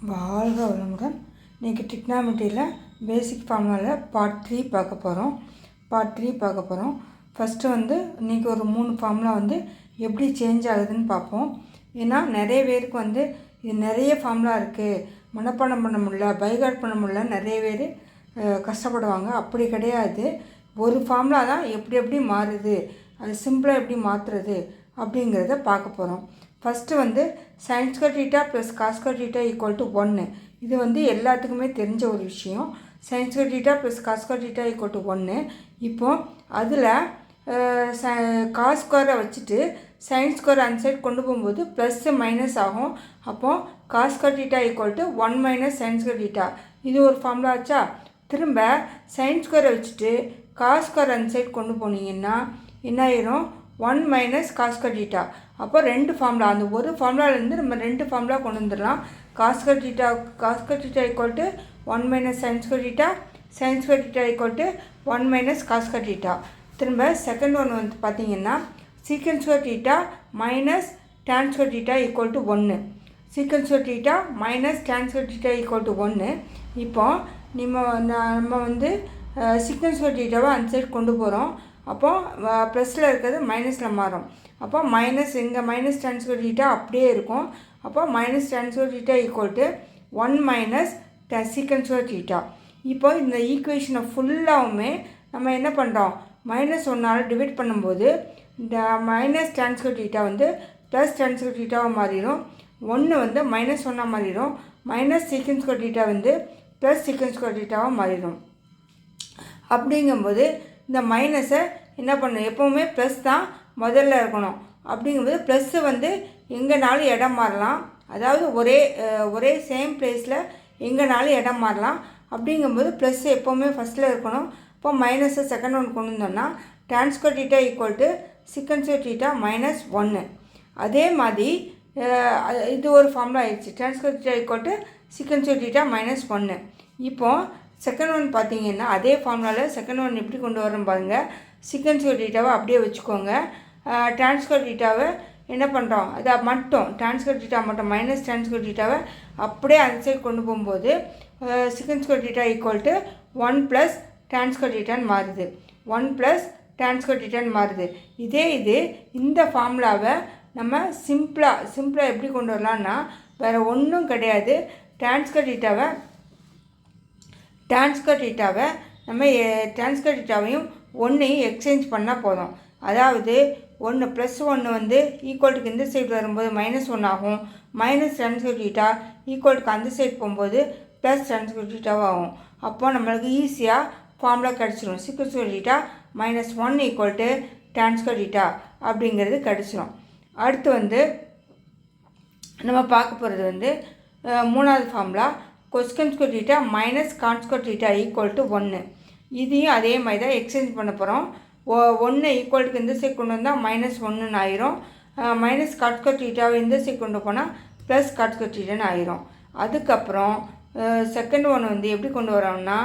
வாழ்க வளமுடன். இன்றைக்கி ட்ரிக்னாமெட்ரியில் பேசிக் ஃபார்முலாவில் பார்ட் 3 பார்க்க போகிறோம். ஃபஸ்ட்டு இன்றைக்கி ஒரு 3 ஃபார்முலா எப்படி சேஞ்ச் ஆகுதுன்னு பார்ப்போம். ஏன்னா நிறைய பேருக்கு இது நிறைய ஃபார்முலா இருக்குது, மனப்பாடம் பண்ண முடியல, பைகாட் பண்ண முடியல, நிறைய பேர் கஷ்டப்படுவாங்க. அப்படி கிடையாது. ஒரு ஃபார்முலா தான் எப்படி மாறுது, அது சிம்பிளாக எப்படி மாற்றுறது அப்படிங்கிறத பார்க்க போகிறோம். First sin square theta + cos square theta = 1. இது எல்லாத்துக்குமே தெரிஞ்ச ஒரு விஷயம். sin square theta + cos square theta = 1. இப்போது அதில் cos ஸ்கொயரை வச்சுட்டு sin ஸ்கொயர் அந்த சைடு கொண்டு போகும்போது ப்ளஸ் மைனஸ் ஆகும். அப்போது cos square theta = 1 - sin square theta. இது ஒரு ஃபார்முலா ஆச்சா. திரும்ப sin ஸ்கொயரை வச்சுட்டு cos ஸ்கொயர் அந்த சைடு கொண்டு போனீங்கன்னா என்ன ஆயிரும், 1 - cos square theta. அப்போ 2 ஃபார்முலா, அந்த ஒரு ஃபார்முலாலேருந்து நம்ம 2 ஃபார்முலா கொண்டு வந்துடலாம். cos square theta = 1 - sin square theta, sin square theta = 1 - cos square theta. திரும்ப செகண்ட் ஒன் பார்த்தீங்கன்னா secant square theta - tan square theta = 1. secant square theta - tan square theta = 1. இப்போ நம்ம secant square thetaவை அந்த சைடு கொண்டு போகிறோம். அப்போது ப்ளஸில் இருக்கிறது மைனஸில் மாறும். அப்போ மைனஸ் இங்கே -tan square theta அப்படியே இருக்கும். அப்போ -tan square theta = 1 - secant square theta. இப்போ இந்த ஈக்குவேஷனை ஃபுல்லாகவுமே நம்ம என்ன பண்ணுறோம், -1 டிவைட் பண்ணும்போது இந்த -tan square theta +tan square thetaவாக மாறிடும். 1 -1 மாறிடும். -secant square theta +secant square thetaவாக மாறிடும். அப்படிங்கும்போது இந்த மைனஸை என்ன பண்ணணும், எப்போவுமே ப்ளஸ் தான் முதல்ல இருக்கணும். அப்படிங்கும்போது ப்ளஸ்ஸு எங்கேனாலும் இடம் மாறலாம். அதாவது ஒரே சேம் பிளேஸில் எங்கேனாலும் இடம் மாறலாம். அப்படிங்கும்போது ப்ளஸ் எப்போவுமே ஃபஸ்ட்டில் இருக்கணும். இப்போ மைனஸை செகண்ட் ஒன் கொண்டு வந்தோம்னா tan square theta = secant square theta -1. அதே மாதிரி இது ஒரு ஃபார்முலா ஆயிடுச்சு. tan square theta = secant square theta -1. இப்போது செகண்ட் ஒன் பார்த்தீங்கன்னா அதே ஃபார்முலாவில் செகண்ட் ஒன் எப்படி கொண்டு வரோம் பாருங்கள். secant square thetaவை அப்படியே வச்சுக்கோங்க. tan square thetaவை என்ன பண்ணுறோம், அதை மட்டும் tan square theta மட்டும் -tan square thetaவை அப்படியே அந்த சைடு கொண்டு போகும்போது secant square theta = 1 + tan square thetaன்னு மாறுது. 1 + tan square thetaன்னு மாறுது. இது இந்த ஃபார்முலாவை நம்ம சிம்பிளாக எப்படி கொண்டு வரலான்னா, வேறு ஒன்றும் கிடையாது. tan square thetaவை நம்ம tan square thetaவையும் 1ஐயும் எக்ஸ்சேஞ்ச் பண்ணால் போதும். அதாவது 1 +1 ஈக்குவல்ட்டுக்கு இந்த சைடு வரும்போது -1 ஆகும். -tan square theta ஈக்குவல்ட்டுக்கு அந்த சைடு போகும்போது +tan square theta ஆகும். அப்போது நம்மளுக்கு ஈஸியாக ஃபார்முலா கிடச்சிரும். secant square theta -1 = tan square theta அப்படிங்கிறது கிடச்சிரும். அடுத்து நம்ம பார்க்க போகிறது மூணாவது formula cosecant square theta - cot square theta = 1. இதையும் அதே மாதிரி தான் எக்ஸ்சேஞ்ச் பண்ண போகிறோம். 1 ஈக்குவல்ட்டுக்கு இந்த சைடு கொண்டு வந்தால் -1ன்னு ஆயிரும். -cot square thetaவை இந்த சைடு கொண்டு போனால் +cot square thetaன்னு ஆயிரும். அதுக்கப்புறம் செகண்ட் ஒன் எப்படி கொண்டு வரோம்னா,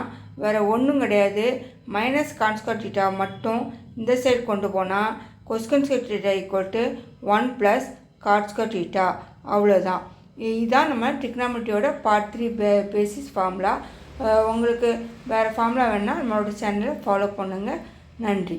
வேறு ஒன்றும் கிடையாது. -cot square theta மட்டும் இந்த சைடு கொண்டு போனால் cosecant square theta = 1 + cot square theta. அவ்வளோதான். இதுதான் நம்ம ட்ரிக்னாமெட்ரியோட பார்ட் 3 பேசிஸ் ஃபார்முலா. உங்களுக்கு வேறு ஃபார்முலா வேணுன்னா நம்மளோட சேனலை ஃபாலோ பண்ணுங்கள். நன்றி.